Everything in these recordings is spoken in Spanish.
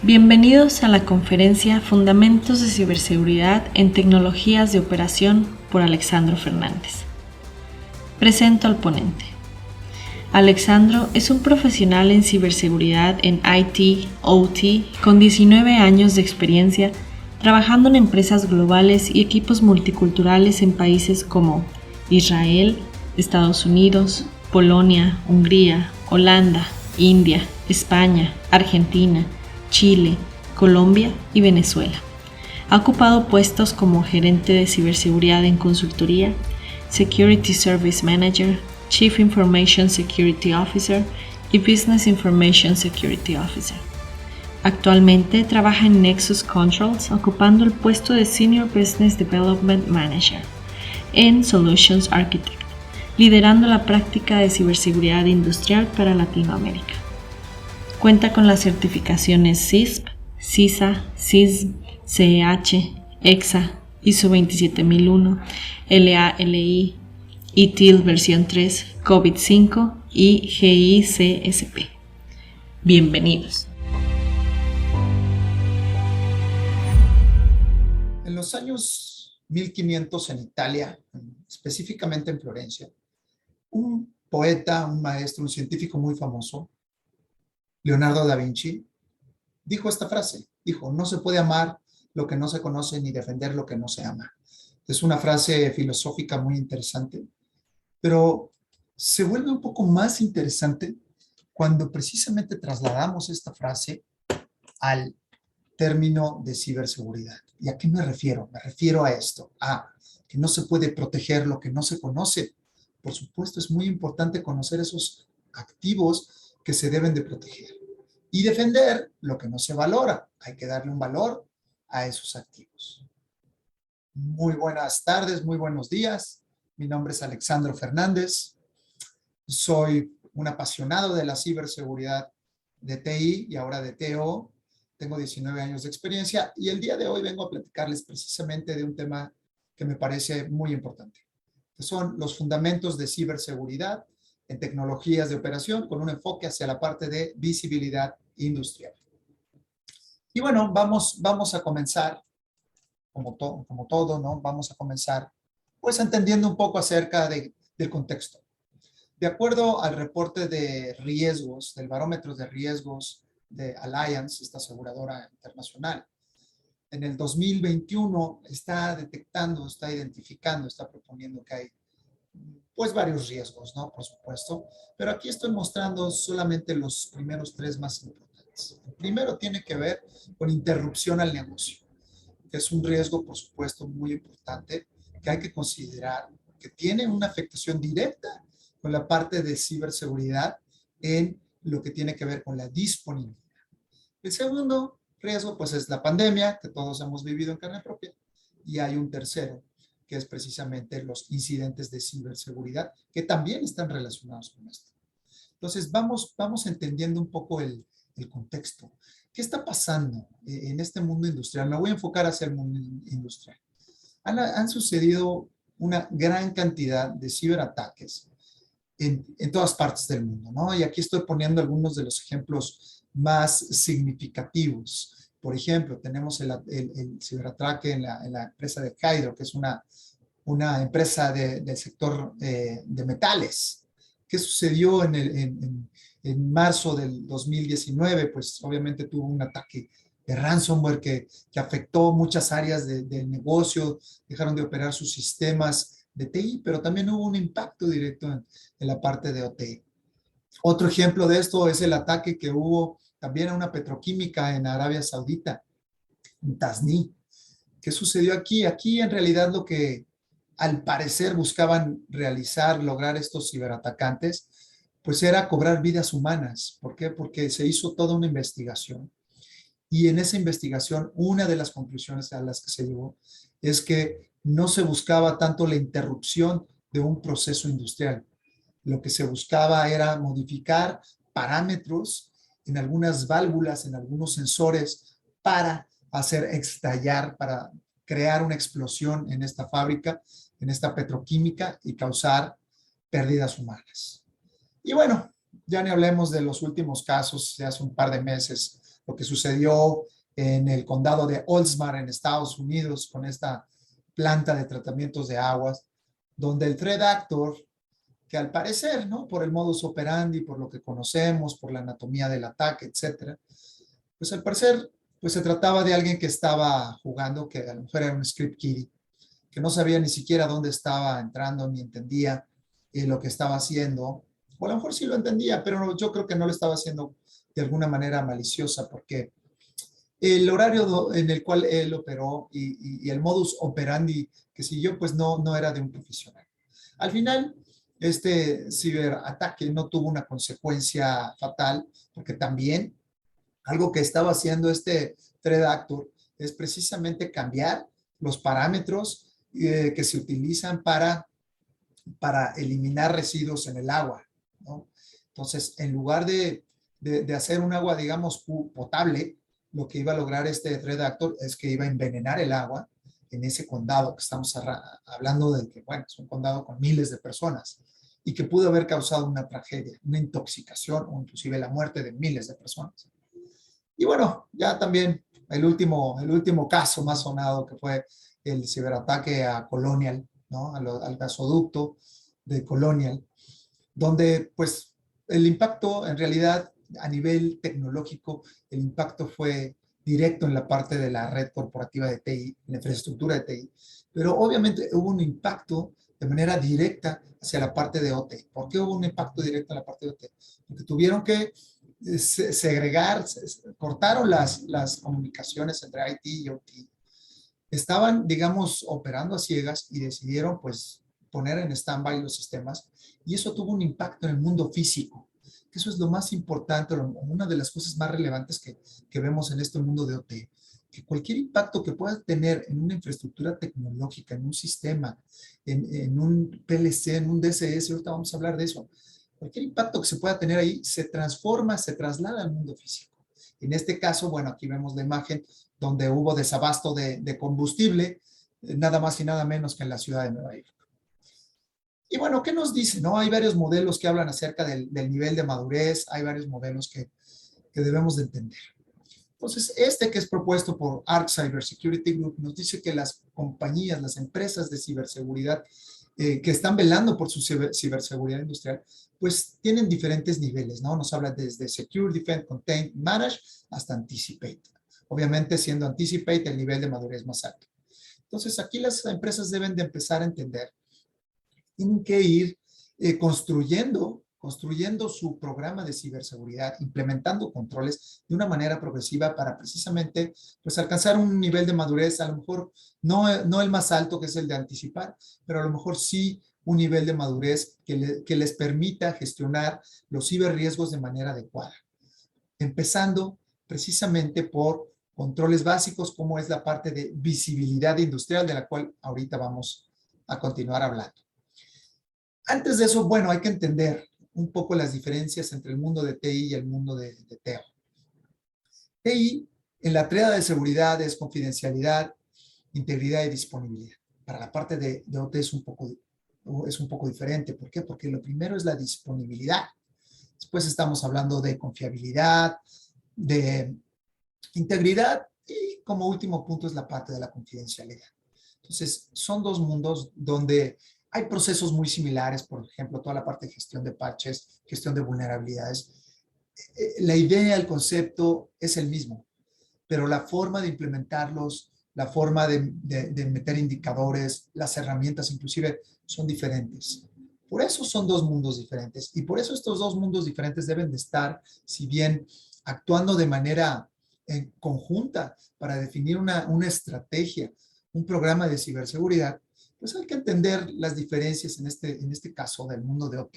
Bienvenidos a la conferencia Fundamentos de Ciberseguridad en Tecnologías de Operación por Alexandro Fernández. Presento al ponente. Alexandro es un profesional en ciberseguridad en IT, OT, con 19 años de experiencia trabajando en empresas globales y equipos multiculturales en países como Israel, Estados Unidos, Polonia, Hungría, Holanda, India, España, Argentina, Chile, Colombia y Venezuela. Ha ocupado puestos como gerente de ciberseguridad en consultoría, Security Service Manager, Chief Information Security Officer y Business Information Security Officer. Actualmente trabaja en Nexus Controls ocupando el puesto de Senior Business Development Manager en Solutions Architect, liderando la práctica de ciberseguridad industrial para Latinoamérica. Cuenta con las certificaciones CISP, CISA, CISM, CEH, EXA, ISO 27001, LALI, ITIL versión 3, COVID-5 y GICSP. Bienvenidos. En los años 1500 en Italia, específicamente en Florencia, un poeta, un maestro, un científico muy famoso, Leonardo da Vinci, dijo esta frase. Dijo, no se puede amar lo que no se conoce ni defender lo que no se ama. Es una frase filosófica muy interesante, pero se vuelve un poco más interesante cuando precisamente trasladamos esta frase al término de ciberseguridad. ¿Y a qué me refiero? Me refiero a esto, a que no se puede proteger lo que no se conoce. Por supuesto, es muy importante conocer esos activos que se deben de proteger y defender lo que no se valora. Hay que darle un valor a esos activos. Muy buenas tardes, muy buenos días. Mi nombre es Alexandro Fernández. Soy un apasionado de la ciberseguridad de TI y ahora de TO. Tengo 19 años de experiencia y el día de hoy vengo a platicarles precisamente de un tema que me parece muy importante, que son los fundamentos de ciberseguridad en tecnologías de operación con un enfoque hacia la parte de visibilidad industrial. Y bueno, vamos a comenzar, como todo, ¿no? Vamos a comenzar pues entendiendo un poco acerca del contexto. De acuerdo al reporte de riesgos, del barómetro de riesgos de Allianz, esta aseguradora internacional, en el 2021 está detectando, está identificando, está proponiendo que hay pues varios riesgos, ¿no? Por supuesto, pero aquí estoy mostrando solamente los primeros tres más importantes. El primero tiene que ver con interrupción al negocio, que es un riesgo, por supuesto, muy importante, que hay que considerar, que tiene una afectación directa con la parte de ciberseguridad en lo que tiene que ver con la disponibilidad. El segundo riesgo, pues, es la pandemia, que todos hemos vivido en carne propia, y hay un tercero, que es precisamente los incidentes de ciberseguridad, que también están relacionados con esto. Entonces, vamos entendiendo un poco el contexto. ¿Qué está pasando en este mundo industrial? Me voy a enfocar hacia el mundo industrial. Han sucedido una gran cantidad de ciberataques en todas partes del mundo, ¿no? Y aquí estoy poniendo algunos de los ejemplos más significativos. Por ejemplo, tenemos el ciberataque en la empresa de Hydro, que es una empresa del sector de metales. ¿Qué sucedió en marzo del 2019? Pues obviamente tuvo un ataque de ransomware que afectó muchas áreas del negocio, dejaron de operar sus sistemas de TI, pero también hubo un impacto directo en la parte de OT. Otro ejemplo de esto es el ataque que hubo también a una petroquímica en Arabia Saudita, en Tasni. ¿Qué sucedió aquí? Aquí en realidad lo que al parecer buscaban realizar, lograr estos ciberatacantes, pues era cobrar vidas humanas. ¿Por qué? Porque se hizo toda una investigación. Y en esa investigación, una de las conclusiones a las que se llegó es que no se buscaba tanto la interrupción de un proceso industrial. Lo que se buscaba era modificar parámetros en algunas válvulas, en algunos sensores, para hacer estallar, para crear una explosión en esta fábrica, en esta petroquímica y causar pérdidas humanas. Y bueno, ya ni hablemos de los últimos casos de hace un par de meses lo que sucedió en el condado de Oldsmar en Estados Unidos con esta planta de tratamientos de aguas, donde el threat actor, que al parecer, ¿no? Por el modus operandi, por lo que conocemos, por la anatomía del ataque, etcétera, pues al parecer, pues se trataba de alguien que estaba jugando, que a lo mejor era un script kiddie, que no sabía ni siquiera dónde estaba entrando, ni entendía lo que estaba haciendo, o a lo mejor sí lo entendía, pero yo creo que no lo estaba haciendo de alguna manera maliciosa, porque el horario en el cual él operó y el modus operandi que siguió, pues no era de un profesional. Al final, este ciberataque no tuvo una consecuencia fatal, porque también algo que estaba haciendo este threat actor es precisamente cambiar los parámetros que se utilizan para eliminar residuos en el agua, ¿no? Entonces, en lugar de hacer un agua, digamos, potable, lo que iba a lograr este threat actor es que iba a envenenar el agua en ese condado que estamos hablando de que, bueno, es un condado con miles de personas y que pudo haber causado una tragedia, una intoxicación o inclusive la muerte de miles de personas. Y bueno, ya también el último caso más sonado que fue el ciberataque a Colonial, ¿no? Al gasoducto de Colonial, donde pues el impacto en realidad a nivel tecnológico, el impacto fue directo en la parte de la red corporativa de TI, en la infraestructura de TI, pero obviamente hubo un impacto de manera directa hacia la parte de OT. ¿Por qué hubo un impacto directo en la parte de OT? Porque tuvieron que segregar, cortaron las comunicaciones entre IT y OT. Estaban, digamos, operando a ciegas y decidieron, pues, poner en stand-by los sistemas y eso tuvo un impacto en el mundo físico. Eso es lo más importante, una de las cosas más relevantes que vemos en este mundo de OT. Que cualquier impacto que pueda tener en una infraestructura tecnológica, en un sistema, en un PLC, en un DCS, ahorita vamos a hablar de eso, cualquier impacto que se pueda tener ahí se transforma, se traslada al mundo físico. En este caso, bueno, aquí vemos la imagen donde hubo desabasto de combustible, nada más y nada menos que en la ciudad de Nueva York. Y bueno, ¿qué nos dice? ¿No? Hay varios modelos que hablan acerca del nivel de madurez, hay varios modelos que debemos de entender. Entonces, este que es propuesto por Arc Cybersecurity Group nos dice que las compañías, las empresas de ciberseguridad que están velando por su ciberseguridad industrial, pues tienen diferentes niveles, ¿no? Nos habla desde Secure, Defend, Contain, Manage hasta Anticipate. Obviamente, siendo Anticipate el nivel de madurez más alto. Entonces, aquí las empresas deben de empezar a entender, tienen que ir construyendo su programa de ciberseguridad, implementando controles de una manera progresiva para precisamente pues, alcanzar un nivel de madurez, a lo mejor no el más alto que es el de anticipar, pero a lo mejor sí un nivel de madurez que les permita gestionar los ciberriesgos de manera adecuada. Empezando precisamente por controles básicos como es la parte de visibilidad industrial de la cual ahorita vamos a continuar hablando. Antes de eso, bueno, hay que entender un poco las diferencias entre el mundo de TI y el mundo de TEO. TI, en la tríada de seguridad, es confidencialidad, integridad y disponibilidad. Para la parte de OT es un poco diferente. ¿Por qué? Porque lo primero es la disponibilidad. Después estamos hablando de confiabilidad, de integridad y como último punto es la parte de la confidencialidad. Entonces, son dos mundos donde hay procesos muy similares, por ejemplo, toda la parte de gestión de parches, gestión de vulnerabilidades. La idea, el concepto es el mismo, pero la forma de implementarlos, la forma de meter indicadores, las herramientas inclusive son diferentes. Por eso son dos mundos diferentes y por eso estos dos mundos diferentes deben de estar, si bien actuando de manera conjunta para definir una estrategia, un programa de ciberseguridad, pues hay que entender las diferencias en este caso del mundo de OT.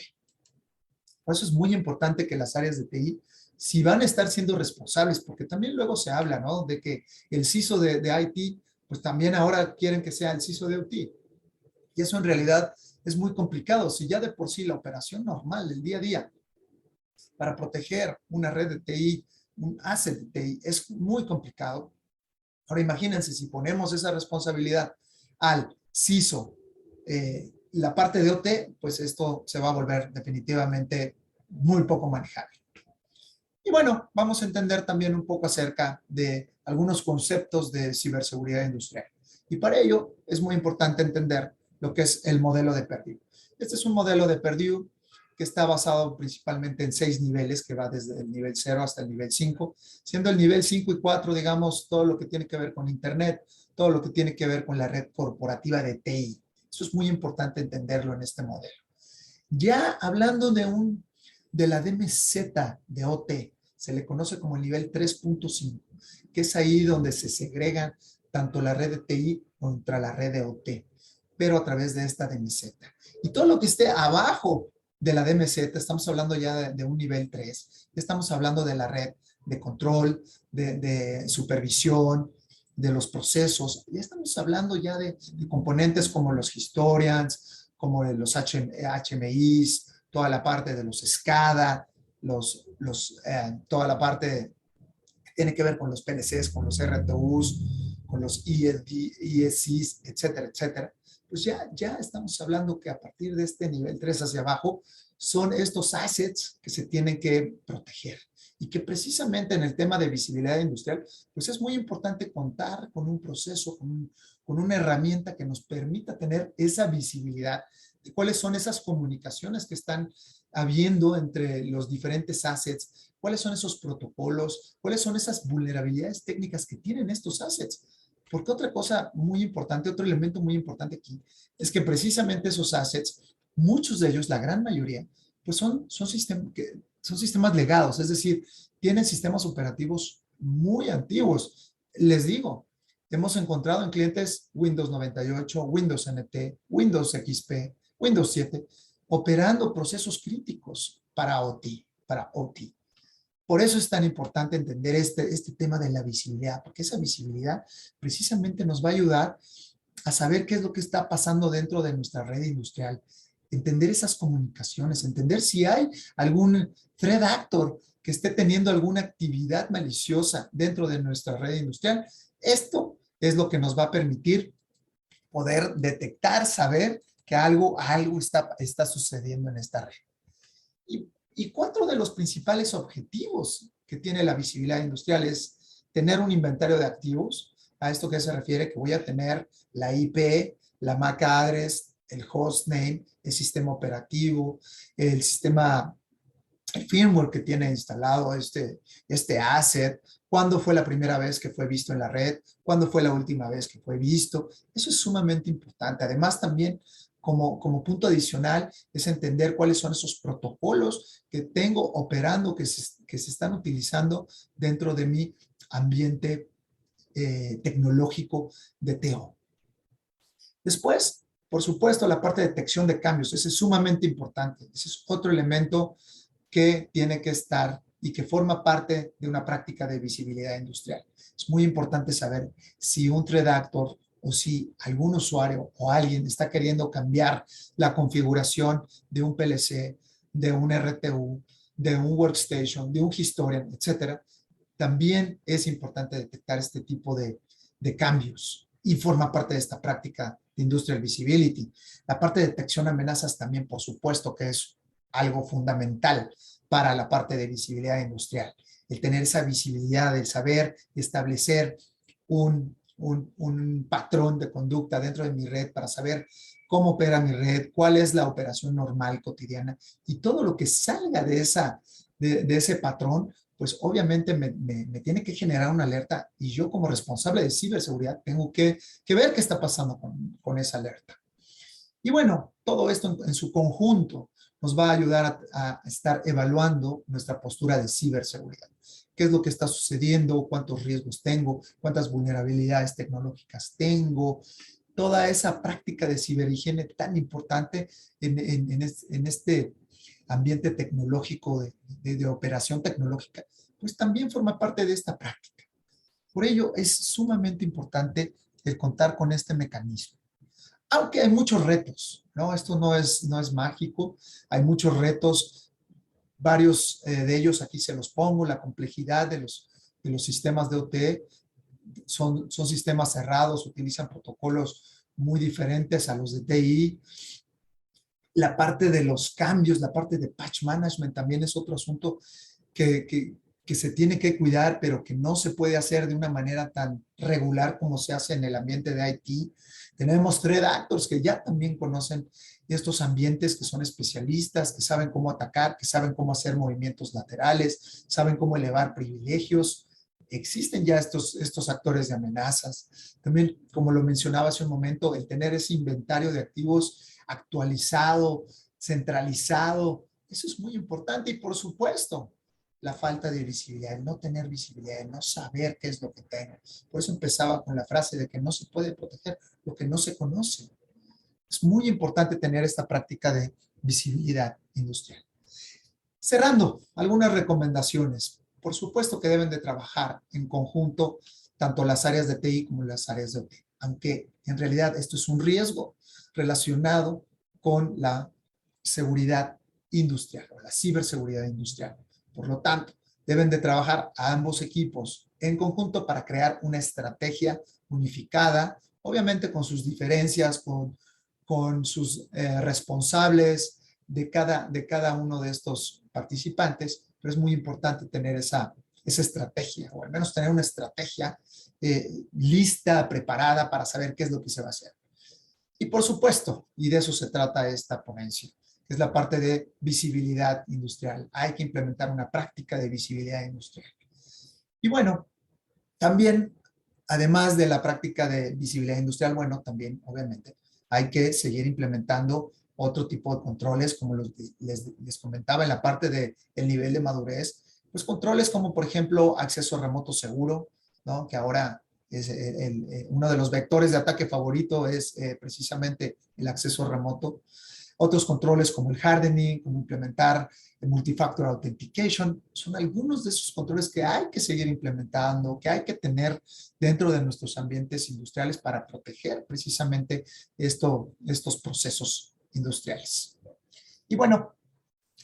Por eso es muy importante que las áreas de TI, si van a estar siendo responsables, porque también luego se habla, ¿no? De que el CISO de IT, pues también ahora quieren que sea el CISO de OT. Y eso en realidad es muy complicado. Si ya de por sí la operación normal, el día a día, para proteger una red de TI, un asset de TI, es muy complicado. Ahora imagínense si ponemos esa responsabilidad al CISO, la parte de OT, pues esto se va a volver definitivamente muy poco manejable. Y bueno, vamos a entender también un poco acerca de algunos conceptos de ciberseguridad industrial. Y para ello es muy importante entender lo que es el modelo de Purdue. Este es un modelo de Purdue que está basado principalmente en 6 niveles, que va desde el nivel 0 hasta el nivel 5, siendo el nivel 5 y 4, digamos, todo lo que tiene que ver con Internet, todo lo que tiene que ver con la red corporativa de TI. Eso es muy importante entenderlo en este modelo. Ya hablando de la DMZ de OT, se le conoce como el nivel 3.5, que es ahí donde se segregan tanto la red de TI contra la red de OT, pero a través de esta DMZ. Y todo lo que esté abajo de la DMZ, estamos hablando ya de un nivel 3, estamos hablando de la red de control, de supervisión, de los procesos, ya estamos hablando ya de componentes como los historians, como los HMIs, toda la parte de los SCADA, toda la parte que tiene que ver con los PLCs, con los RTUs, con los ESCs, etcétera, etcétera. Pues ya estamos hablando que a partir de este nivel 3 hacia abajo son estos assets que se tienen que proteger y que precisamente en el tema de visibilidad industrial, pues es muy importante contar con un proceso, con una herramienta que nos permita tener esa visibilidad de cuáles son esas comunicaciones que están habiendo entre los diferentes assets, cuáles son esos protocolos, cuáles son esas vulnerabilidades técnicas que tienen estos assets. Porque otra cosa muy importante, otro elemento muy importante aquí, es que precisamente esos assets, muchos de ellos, la gran mayoría, pues son sistemas legados, es decir, tienen sistemas operativos muy antiguos. Les digo, hemos encontrado en clientes Windows 98, Windows NT, Windows XP, Windows 7, operando procesos críticos para OT, para OT. Por eso es tan importante entender este tema de la visibilidad, porque esa visibilidad precisamente nos va a ayudar a saber qué es lo que está pasando dentro de nuestra red industrial, entender esas comunicaciones, entender si hay algún threat actor que esté teniendo alguna actividad maliciosa dentro de nuestra red industrial. Esto es lo que nos va a permitir poder detectar, saber que algo está sucediendo en esta red. Y cuatro de los principales objetivos que tiene la visibilidad industrial es tener un inventario de activos. A esto que se refiere que voy a tener la IP, la MAC address, el hostname, el sistema operativo, el sistema, el firmware que tiene instalado este asset, cuándo fue la primera vez que fue visto en la red, cuándo fue la última vez que fue visto. Eso es sumamente importante. Además, también como punto adicional es entender cuáles son esos protocolos que tengo operando, que se están utilizando dentro de mi ambiente tecnológico de TO. Después, por supuesto, la parte de detección de cambios. Ese es sumamente importante. Ese es otro elemento que tiene que estar y que forma parte de una práctica de visibilidad industrial. Es muy importante saber si un threat actor o si algún usuario o alguien está queriendo cambiar la configuración de un PLC, de un RTU, de un workstation, de un historian, etcétera. También es importante detectar este tipo de cambios y forma parte de esta práctica de Industrial Visibility. La parte de detección de amenazas también, por supuesto, que es algo fundamental para la parte de visibilidad industrial. El tener esa visibilidad, el saber establecer un patrón de conducta dentro de mi red para saber cómo opera mi red, cuál es la operación normal cotidiana y todo lo que salga de ese patrón, pues obviamente me tiene que generar una alerta y yo como responsable de ciberseguridad tengo que ver qué está pasando con esa alerta. Y bueno, todo esto en su conjunto nos va a ayudar a estar evaluando nuestra postura de ciberseguridad. ¿Qué es lo que está sucediendo? ¿Cuántos riesgos tengo? ¿Cuántas vulnerabilidades tecnológicas tengo? Toda esa práctica de ciberhigiene tan importante en este ambiente tecnológico de operación tecnológica, pues también forma parte de esta práctica. Por ello, es sumamente importante el contar con este mecanismo. Aunque hay muchos retos, ¿no? Esto no es mágico, hay muchos retos, varios de ellos aquí se los pongo, la complejidad de los sistemas de OT, son sistemas cerrados, utilizan protocolos muy diferentes a los de TI. La parte de los cambios, la parte de patch management también es otro asunto que que se tiene que cuidar, pero que no se puede hacer de una manera tan regular como se hace en el ambiente de IT. Tenemos threat actors que ya también conocen estos ambientes, que son especialistas, que saben cómo atacar, que saben cómo hacer movimientos laterales, saben cómo elevar privilegios. Existen ya estos actores de amenazas. También, como lo mencionaba hace un momento, el tener ese inventario de activos actualizado, centralizado, eso es muy importante. Y por supuesto, la falta de visibilidad, el no tener visibilidad, el no saber qué es lo que tengo. Por eso empezaba con la frase de que no se puede proteger lo que no se conoce. Es muy importante tener esta práctica de visibilidad industrial. Cerrando, algunas recomendaciones. Por supuesto que deben de trabajar en conjunto tanto las áreas de TI como las áreas de OT, aunque en realidad esto es un riesgo relacionado con la seguridad industrial o la ciberseguridad industrial. Por lo tanto, deben de trabajar a ambos equipos en conjunto para crear una estrategia unificada, obviamente con sus diferencias, con sus responsables de cada uno de estos participantes, pero es muy importante tener esa estrategia, o al menos tener una estrategia lista, preparada para saber qué es lo que se va a hacer. Y por supuesto, y de eso se trata esta ponencia, que es la parte de visibilidad industrial. Hay que implementar una práctica de visibilidad industrial. Y bueno, también, además de la práctica de visibilidad industrial, bueno, también, obviamente, hay que seguir implementando otro tipo de controles, como les comentaba en la parte del nivel de madurez, pues controles como, por ejemplo, acceso remoto seguro, ¿no? Que ahora es uno de los vectores de ataque favorito es precisamente el acceso remoto. Otros controles como el hardening, como implementar el multifactor authentication, son algunos de esos controles que hay que seguir implementando, que hay que tener dentro de nuestros ambientes industriales para proteger precisamente estos procesos industriales. Y bueno,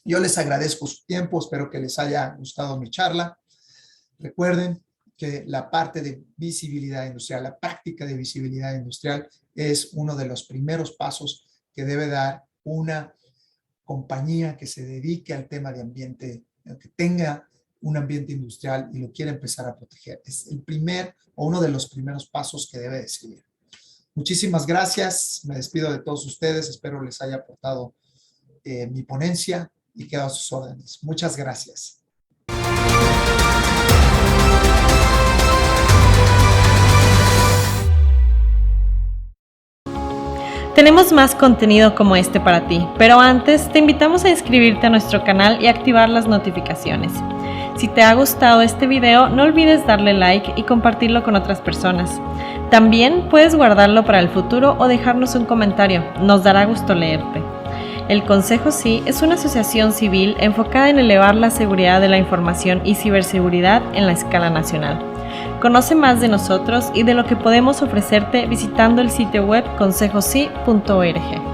yo les agradezco su tiempo, espero que les haya gustado mi charla. Recuerden que la parte de visibilidad industrial, la práctica de visibilidad industrial es uno de los primeros pasos que debe dar una compañía que se dedique al tema de ambiente, que tenga un ambiente industrial y lo quiere empezar a proteger. Es el primer o uno de los primeros pasos que debe de seguir. Muchísimas gracias. Me despido de todos ustedes. Espero les haya aportado mi ponencia y quedo a sus órdenes. Muchas gracias. Tenemos más contenido como este para ti, pero antes te invitamos a inscribirte a nuestro canal y activar las notificaciones. Si te ha gustado este video, no olvides darle like y compartirlo con otras personas. También puedes guardarlo para el futuro o dejarnos un comentario, nos dará gusto leerte. El Consejo Sí es una asociación civil enfocada en elevar la seguridad de la información y ciberseguridad en la escala nacional. Conoce más de nosotros y de lo que podemos ofrecerte visitando el sitio web consejosí.org.